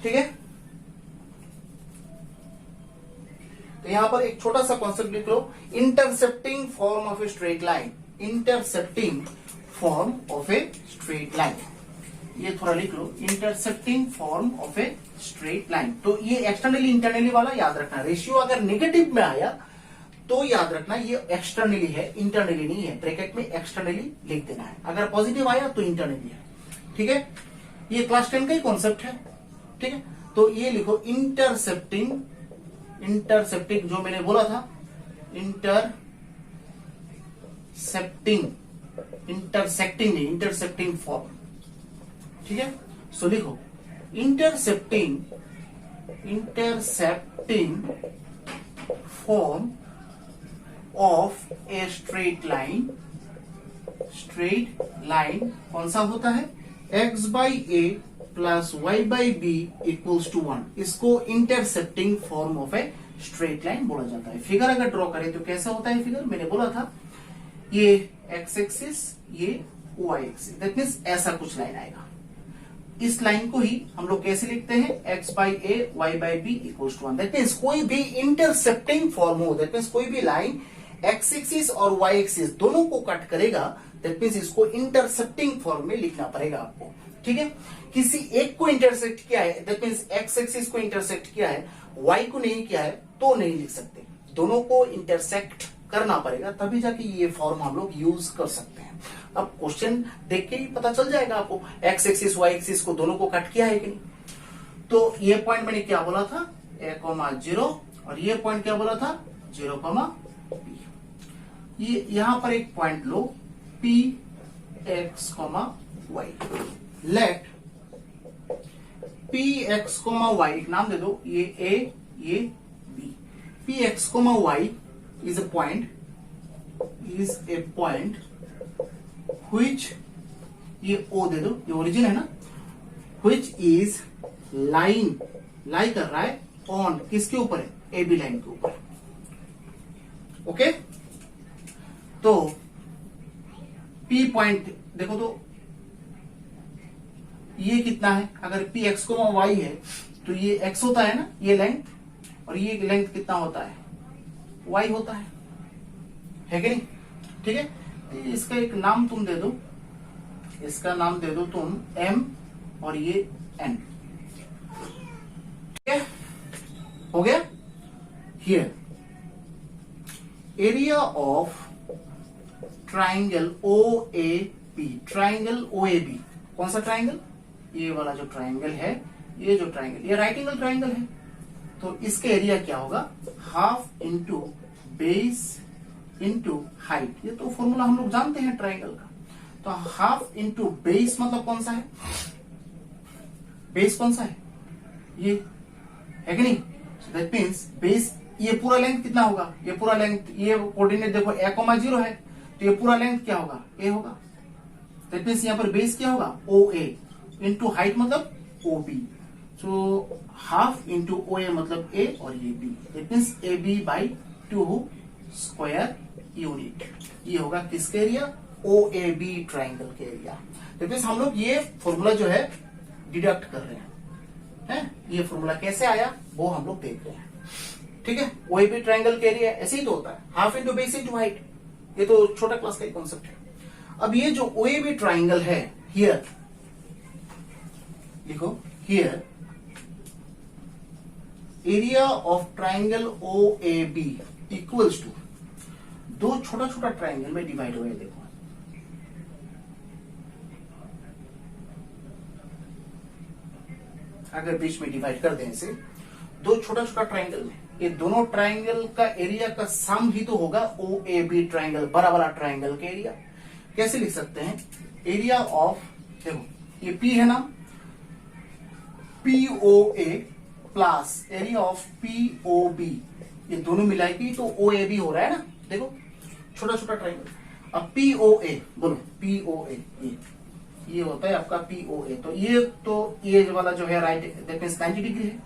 ठीक है। तो यहां पर एक छोटा सा कॉन्सेप्ट लिख लो, intercepting form of a straight line, intercepting form of a straight line, ये थोड़ा लिख लो, intercepting form of a straight line. तो ये एक्सटर्नली इंटरनली वाला याद रखना, रेशियो अगर नेगेटिव में आया तो याद रखना ये एक्सटर्नली है, इंटरनली नहीं है, ब्रैकेट में एक्सटर्नली लिख देना है। अगर पॉजिटिव आया तो इंटरनली है, ठीक है। ये क्लास 10 का ही कॉन्सेप्ट है, ठीक है। तो ये लिखो इंटरसेप्टिंग, इंटरसेप्टिंग जो मैंने बोला था, इंटरसेप्टिंग, इंटरसेक्टिंग नहीं, इंटरसेप्टिंग फॉर्म, ठीक है। सो लिखो intercepting, intercepting form of a straight line, straight line कौन सा होता है, x by a plus y by b equals to 1, इसको intercepting form of a straight line बोला जाता है। फिगर अगर ड्रॉ करें तो कैसा होता है फिगर, मैंने बोला था ये x एक्सिस, ये y एक्सिस, दैट मीन्स ऐसा कुछ लाइन आएगा। इस लाइन को ही हम लोग कैसे लिखते हैं, x by a y by b equals to 1। That means कोई भी इंटरसेप्टिंग फॉर्म हो, दैट मीन्स कोई भी लाइन x एक्सिस और y एक्सिस दोनों को कट करेगा, दैट मीन्स इसको इंटरसेप्टिंग फॉर्म में लिखना पड़ेगा आपको, ठीक है। किसी एक को इंटरसेक्ट किया है, दैट मीन्स x एक्सिस को इंटरसेक्ट किया है, y को नहीं किया है तो नहीं लिख सकते, दोनों को इंटरसेक्ट करना पड़ेगा, तभी जाके ये फॉर्म हम लोग यूज कर सकते हैं। अब क्वेश्चन देख के ही पता चल जाएगा आपको x एक्सिस y एक्सिस को दोनों को कट किया है कि नहीं। तो ये पॉइंट मैंने क्या बोला था, a,0, और ये पॉइंट क्या बोला था, 0, b। ये यहां पर एक पॉइंट लो p x, y, let p x, y एक नाम दे दो, ये a, ये b। p x, y is a point which, ये o दे दो, ये ओरिजिन है ना, which is line, लाई कर रहा है ऑन, किसके ऊपर है, ए बी लाइन के ऊपर, ओके। तो p पॉइंट देखो तो ये कितना है, अगर p x, y है तो ये x होता है ना, ये लेंथ, और ये लेंथ कितना होता है, y होता है कि नहीं, ठीक है। इसका एक नाम तुम दे दो, इसका नाम दे दो तुम m और ये n, ठीक है, हो गया। Here area of triangle OAB, triangle OAB कौन सा ट्राइंगल, ये वाला जो ट्राइंगल है, ये जो ट्राइंगल, ये राइट एंगल ट्राइंगल है, तो इसका एरिया क्या होगा, half into base into height. ये तो फॉर्मूला हम लोग जानते हैं ट्राइंगल का। तो हाफ इंटू बेस मतलब कौन सा है, बेस कौन सा है, ये है कि नहीं। सो दैट मीन्स बेस, ये पूरा लेंथ कितना होगा, ये पूरा लेंथ, ये कोऑर्डिनेट देखो a,0 है, तो ये पूरा लेंथ क्या होगा, a होगा। दैट मीन्स यहाँ पर बेस क्या होगा, OA इंटू हाइट मतलब OB। So half into OA मतलब A और ये B। That means AB/2 square unit. ये होगा किसके एरिया, OAB ट्राइंगल के एरिया। दैट मीन्स हम लोग ये फॉर्मूला जो है डिडक्ट कर रहे हैं, ये फॉर्मूला कैसे आया वो हम लोग देख रहे हैं, ठीक है। OAB ट्राइंगल के एरिया ऐसे ही तो होता है, half into base into height. ये तो छोटा क्लास का कॉन्सेप्ट है। अब ये जो OAB ट्राइंगल है, हियर लिखो, here area of triangle OAB equals to, दो छोटा छोटा ट्राइंगल में डिवाइड हुए, देखो अगर बीच में डिवाइड कर दें इसे, दो छोटा छोटा ट्राइंगल में, ये दोनों ट्राइंगल का एरिया का सम ही तो होगा OAB ट्राइंगल, बड़ा बड़ा ट्राइंगल का एरिया। कैसे लिख सकते हैं, एरिया ऑफ, देखो ये P है ना, POA plus area of POB, ये दोनों मिलाएगी तो OAB हो रहा है ना, देखो छोटा छोटा ट्राइंगल। अब POA बोलो, POA ये होता है आपका POA। तो ये वाला जो है राइट, दैट मींस 90 डिग्री है।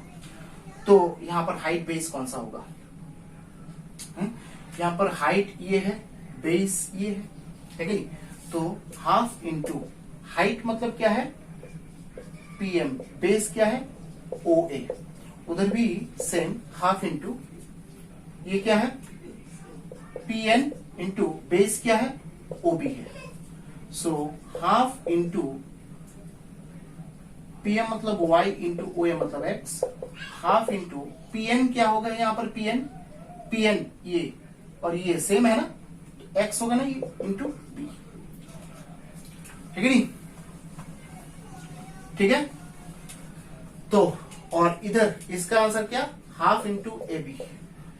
तो यहां पर हाइट बेस कौन सा होगा, यहां पर हाइट ये है, बेस ये है कि नहीं। तो हाफ इंटू हाइट मतलब क्या है PM, बेस क्या है OA, उधर भी सेम हाफ इंटू ये क्या है PN इंटू बेस क्या है OB है। सो हाफ इंटू PM मतलब Y इंटू OA मतलब X, हाफ इंटू PN क्या होगा यहाँ पर, PN ये और ये सेम है ना, तो X होगा ना ये इंटू B, ठीक है नहीं, ठीक है। तो और इधर इसका आंसर क्या, half into AB।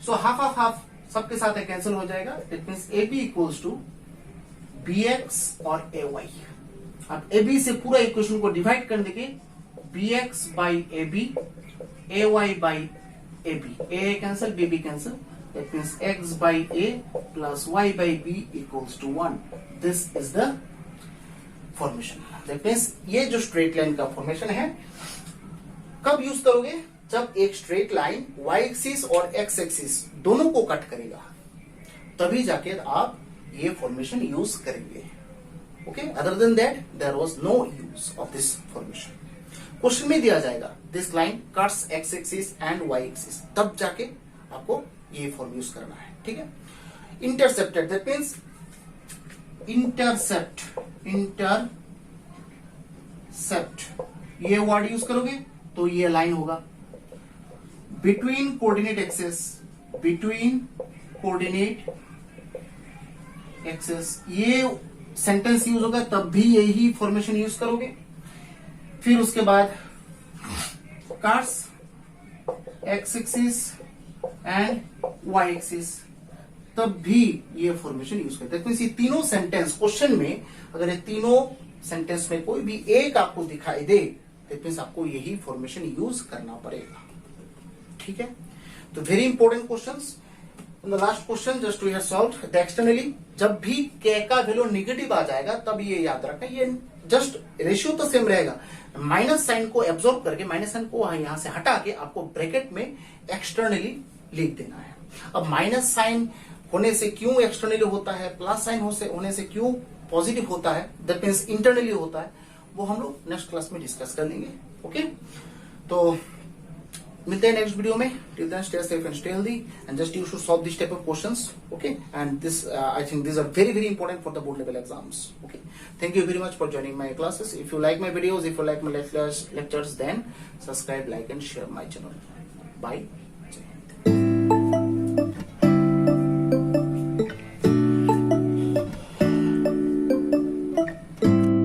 So half half half सबके साथ कैंसिल हो जाएगा। It means AB equals to BX और AY। अब AB से पूरा इक्वेशन को डिवाइड कर देंगे, BX by AB, AY by AB, A cancel, BB cancel, that means X by A plus Y by B equals to 1। This is the formation. That means ये जो straight line का formation है, कब use करोगे, जब एक straight line Y axis और X axis दोनों को कट करेगा, तभी जाके आप ये फॉर्मेशन यूज करेंगे। Okay, other than that there was no use of this formation. Question में दिया जाएगा this line cuts X axis and Y axis, तब जाके आपको ये फॉर्म यूज करना है, ठीक है। इंटरसेप्टेड, दैट मीन्स इंटरसेप्ट, ये वर्ड यूज करोगे तो ये लाइन होगा बिटवीन कोऑर्डिनेट एक्सेस, ये सेंटेंस यूज होगा तब भी यही फॉर्मेशन यूज करोगे। फिर उसके बाद cars X axis and Y axis, तब भी ये फॉर्मेशन यूज करते हैं। ये तीनों सेंटेंस क्वेश्चन में, अगर ये तीनों सेंटेंस में कोई भी एक आपको दिखाई दे, तो आपको यही फॉर्मेशन यूज करना पड़ेगा, ठीक है। तो very important questions. The last question just we have solved the externally, जब भी K का वैल्यू नेगेटिव आ जाएगा तब ये याद रखना, ये जस्ट रेशियो तो सेम रहेगा, माइनस साइन को एब्जॉर्ब करके, माइनस साइन को यहां से हटा के आपको ब्रैकेट में एक्सटर्नली लिख देना है। अब माइनस साइन होने से क्यों एक्सटर्नली होता है, प्लस साइन होने से क्यों पॉजिटिव होता है, दैट मींस इंटरनली होता है, वो हम लोग नेक्स्ट क्लास में डिस्कस कर लेंगे। ओके, तो मिलते हैं नेक्स्ट वीडियो में। Till then stay safe and stay healthy and just you should solve this type of questions. Okay, and this I think these are very very important for the board level exams. Okay, thank you very much for joining my classes. If you like my videos, if you like my lectures, then subscribe, like and share my channel. Bye.